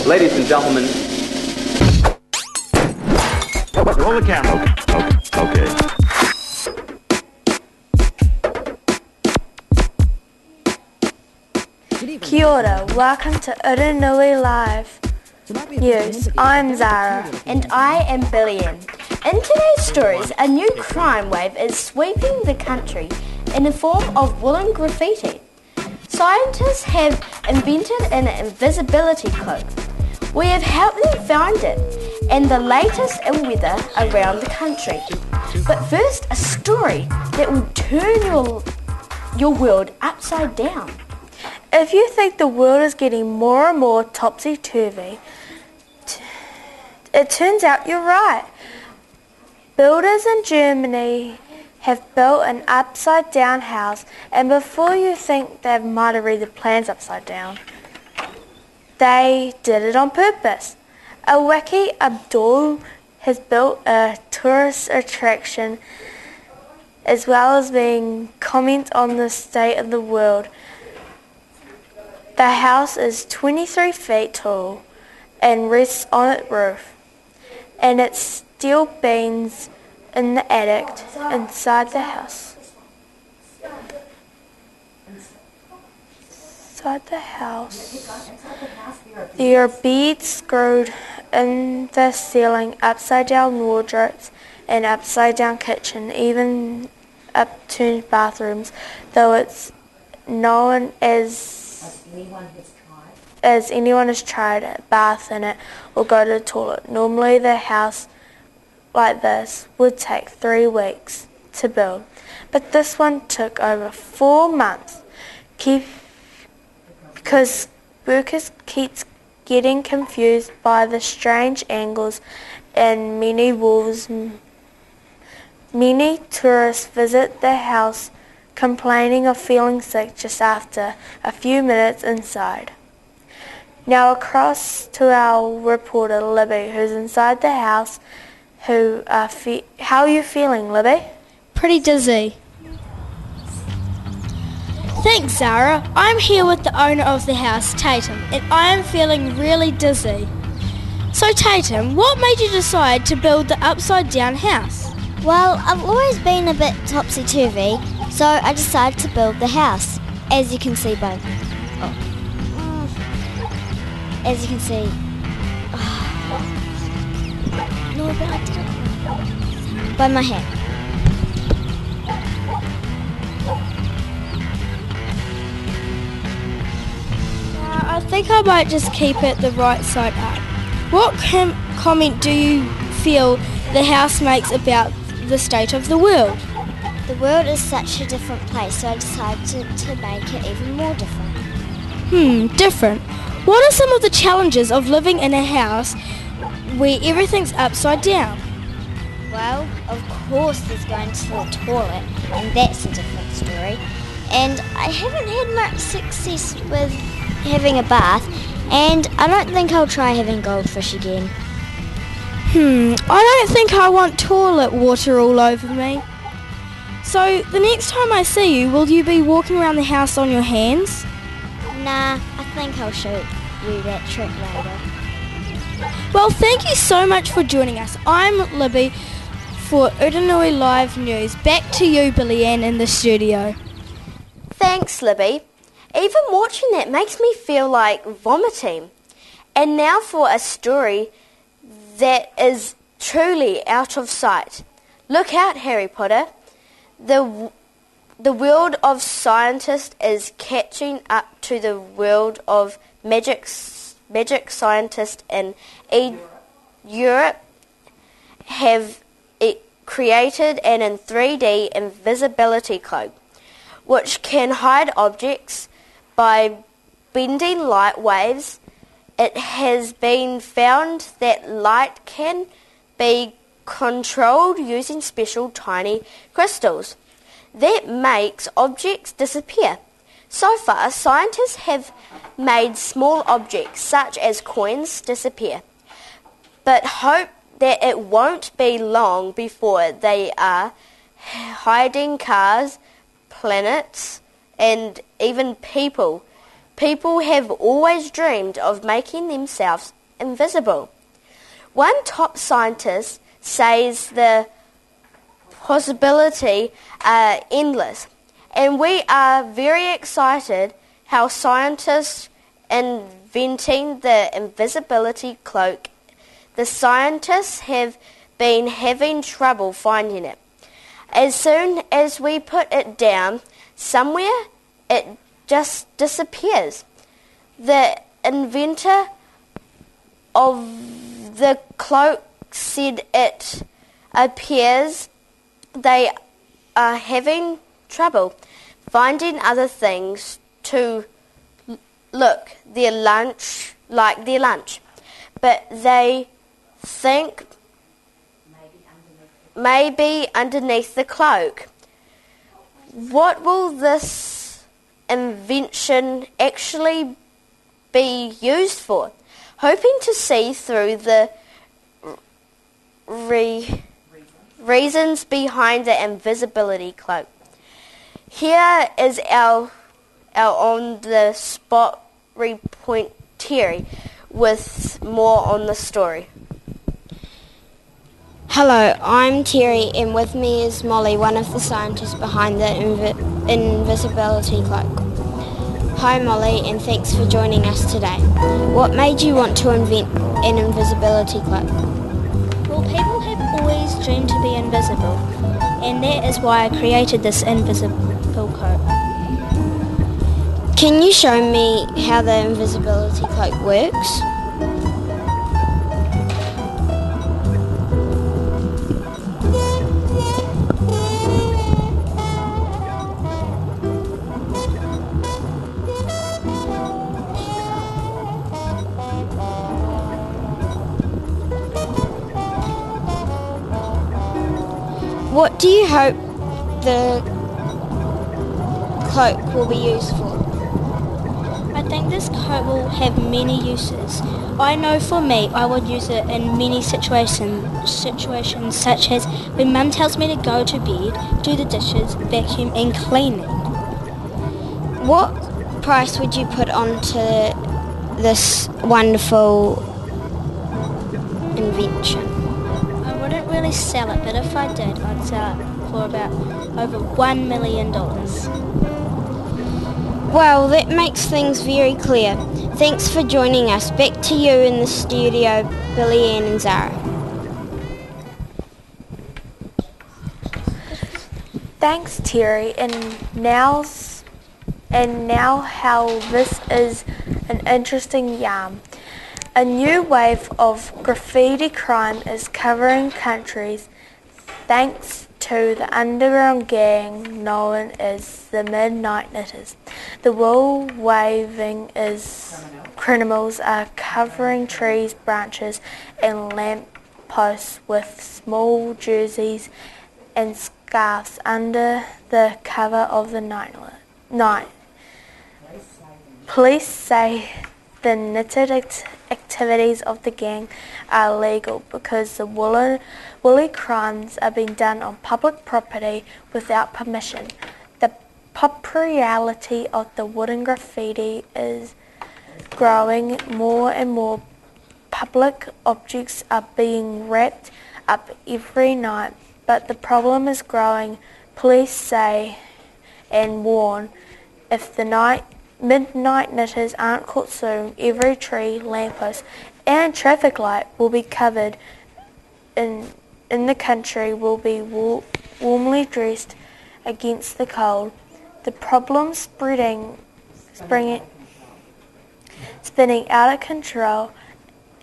Ladies and gentlemen. Roll the camera. Okay. Kia ora, welcome to Urenui Live News. I'm Zara. And I am Billy Ann. In today's stories, a new crime wave is sweeping the country in the form of woolen graffiti. Scientists have invented an invisibility cloak. We have helped them find it and the latest in weather around the country. But first, a story that will turn your world upside down. If you think the world is getting more and more topsy-turvy, it turns out you're right. Builders in Germany have built an upside-down house, and before you think they might have read the plans upside down, they did it on purpose. Awaki Abdul has built a tourist attraction as well as being comment on the state of the world. The house is 23 feet tall and rests on its roof, and its steel beams in the attic inside the house. Inside the house, there are beads screwed in the ceiling, upside-down wardrobes, and upside-down kitchen, even upturned bathrooms, though it's known as anyone has tried a bath in it or go to the toilet. Normally the house like this would take 3 weeks to build, but this one took over 4 months because workers keep getting confused by the strange angles and many walls. Many tourists visit the house complaining of feeling sick just after a few minutes inside. Now across to our reporter Libby, who's inside the house. How are you feeling, Libby? Pretty dizzy. Thanks, Zara. I'm here with the owner of the house, Tatum, and I am feeling really dizzy. So Tatum, what made you decide to build the upside-down house? Well, I've always been a bit topsy-turvy, so I decided to build the house, as you can see by... As you can see... No, but I didn't... By my hat. I think I might just keep it the right side up. What comment do you feel the house makes about the state of the world? The world is such a different place, so I decided to make it even more different. Different. What are some of the challenges of living in a house where everything's upside down? Well, of course there's going to the toilet, and that's a different story. And I haven't had much success with having a bath, and I don't think I'll try having goldfish again. I don't think I want toilet water all over me. So the next time I see you, will you be walking around the house on your hands? Nah, I think I'll show you that trick later. Well, thank you so much for joining us. I'm Libby for Urenui Live News. Back to you, Billy Ann, in the studio. Thanks, Libby. Even watching that makes me feel like vomiting. And now for a story that is truly out of sight. Look out, Harry Potter. The world of scientists is catching up to the world of magic scientists in Europe have created an in 3D invisibility cloak, which can hide objects by bending light waves. It has been found that light can be controlled using special tiny crystals that makes objects disappear. So far, scientists have made small objects such as coins disappear, but hope that it won't be long before they are hiding cars, planets, and even people people have always dreamed of making themselves invisible. One top scientist says the possibilities are endless, and we are very excited how scientists inventing the invisibility cloak. The scientists have been having trouble finding it. As soon as we put it down somewhere, it just disappears. The inventor of the cloak said it appears they are having trouble finding other things to look their lunch, but they think maybe underneath the cloak. What will this invention actually be used for? Hoping to see through the reasons behind the invisibility cloak. Here is our on the spot reporter Terry with more on the story. Hello, I'm Terry, and with me is Molly, one of the scientists behind the invisibility cloak. Hi Molly, and thanks for joining us today. What made you want to invent an invisibility cloak? Well, people have always dreamed to be invisible, and that is why I created this invisible coat. Can you show me how the invisibility cloak works? What do you hope the cloak will be used for? I think this coat will have many uses. I know for me, I would use it in many situations such as when Mum tells me to go to bed, do the dishes, vacuum and cleaning. What price would you put onto this wonderful invention? I wouldn't really sell it, but if I did, I'd sell it for about over $1 million. Well, that makes things very clear. Thanks for joining us. Back to you in the studio, Billy Ann and Zara. Thanks, Terry. And now how this is an interesting yarn. A new wave of graffiti crime is covering countries thanks to the underground gang known as the Midnight Knitters. The wool waving is criminals are covering trees, branches and lamp posts with small jerseys and scarves under the cover of the night. Police say the knitted activities of the gang are illegal because the woolly crimes are being done on public property without permission. The popularity of the wooden graffiti is growing. More and more public objects are being wrapped up every night, but the problem is growing. Police say and warn if the Midnight Knitters aren't caught soon, every tree, lamppost and traffic light will be covered in the country will be warmly dressed against the cold. The problem spinning out of control,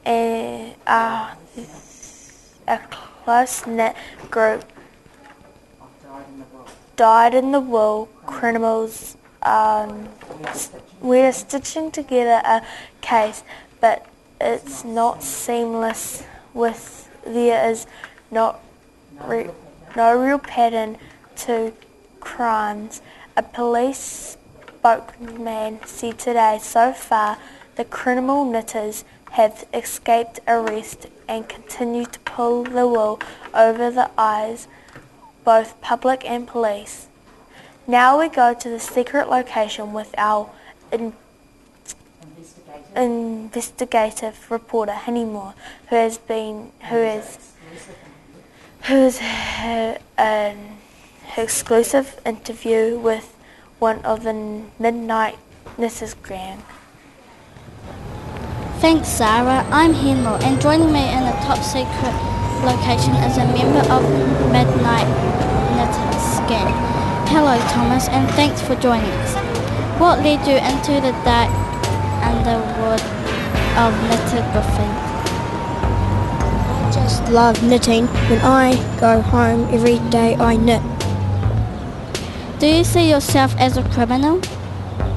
and a close-knit group dyed in the wool criminals. We're stitching together a case, but it's not seamless. There is no real pattern to crimes. A police spokesman said today, so far the criminal knitters have escaped arrest and continue to pull the wool over the eyes, both public and police. Now we go to the secret location with our investigative reporter Henny Moore, who has an exclusive interview with one of the Midnight Knitters gang. Thanks, Zara. I'm Henlo, and joining me in a top secret location is a member of Midnight Knitters gang. Hello, Thomas, and thanks for joining us. What led you into the dark underworld of knitography? I just love knitting. When I go home every day, I knit. Do you see yourself as a criminal?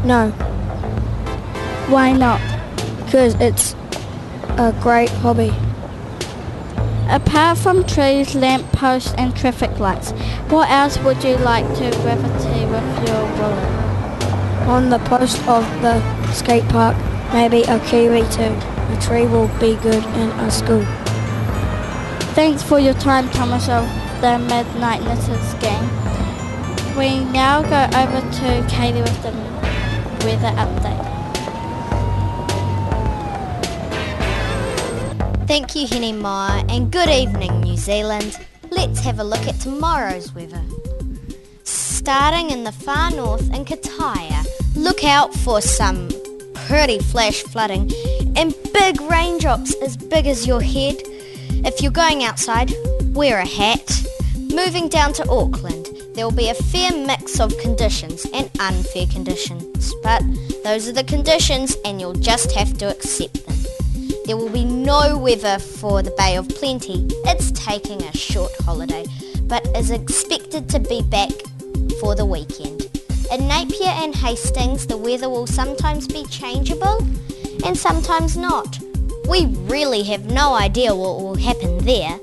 No, Why not? because it's a great hobby. Apart from trees, lamp posts and traffic lights, what else would you like to graffiti with your ruler? On the post of the skate park, maybe a kiwi too. A tree will be good in a school. Thanks for your time, Thomas of the Midnight Knitters gang. We now go over to Katie with the weather update. Thank you, Henny Moore, and good evening, New Zealand. Let's have a look at tomorrow's weather. Starting in the far north in Kataia, look out for some pretty flash flooding and big raindrops as big as your head. If you're going outside, wear a hat. Moving down to Auckland, there will be a fair mix of conditions and unfair conditions, but those are the conditions and you'll just have to accept them. There will be no weather for the Bay of Plenty. It's taking a short holiday, but is expected to be back for the weekend. In Napier and Hastings, the weather will sometimes be changeable and sometimes not. We really have no idea what will happen there.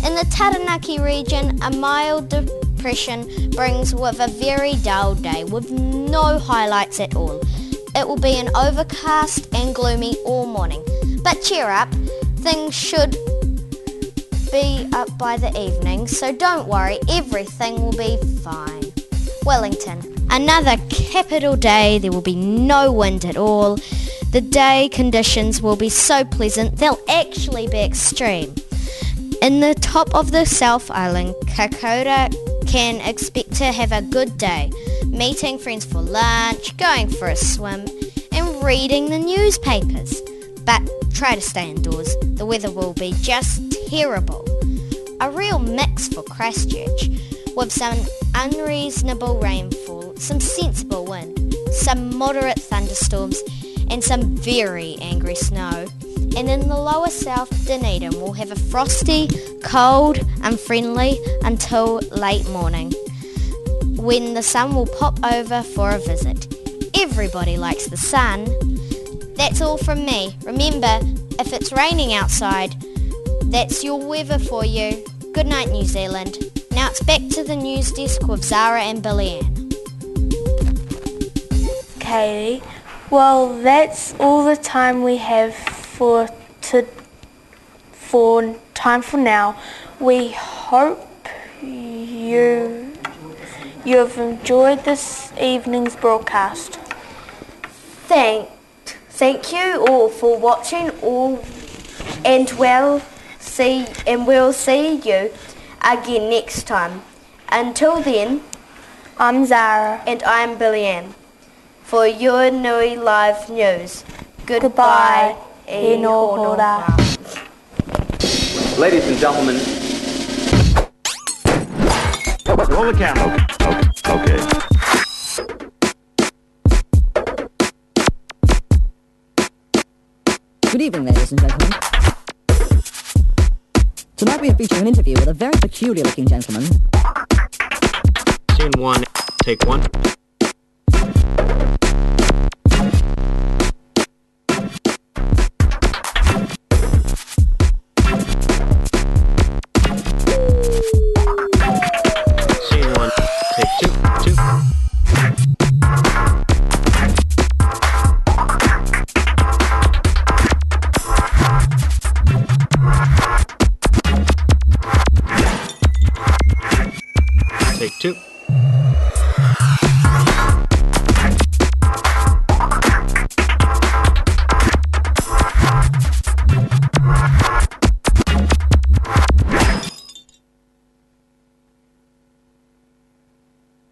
In the Taranaki region, a mild depression brings with a very dull day with no highlights at all. It will be an overcast and gloomy all morning. But cheer up, things should be up by the evening, so don't worry, everything will be fine. Wellington, another capital day, there will be no wind at all. The day conditions will be so pleasant, they'll actually be extreme. In the top of the South Island, Kakura can expect to have a good day, meeting friends for lunch, going for a swim, and reading the newspapers. But try to stay indoors. The weather will be just terrible. A real mix for Christchurch, with some unreasonable rainfall, some sensible wind, some moderate thunderstorms, and some very angry snow. And in the lower south, Dunedin will have a frosty, cold, unfriendly until late morning, when the sun will pop over for a visit. Everybody likes the sun. That's all from me. Remember, if it's raining outside, that's your weather for you. Good night, New Zealand. Now it's back to the news desk with Zara and Billy Ann. Katie, well, that's all the time we have for time for now. We hope you've enjoyed this evening's broadcast. Thank you all for watching and we'll see you again next time. Until then, I'm Zara. and I'm Billy Ann for Urenui Live News. Goodbye. E no hora. Ladies and gentlemen. Roll the camera. Okay. Good evening, ladies and gentlemen. Tonight we are featuring an interview with a very peculiar-looking gentleman. Scene 1, take 1.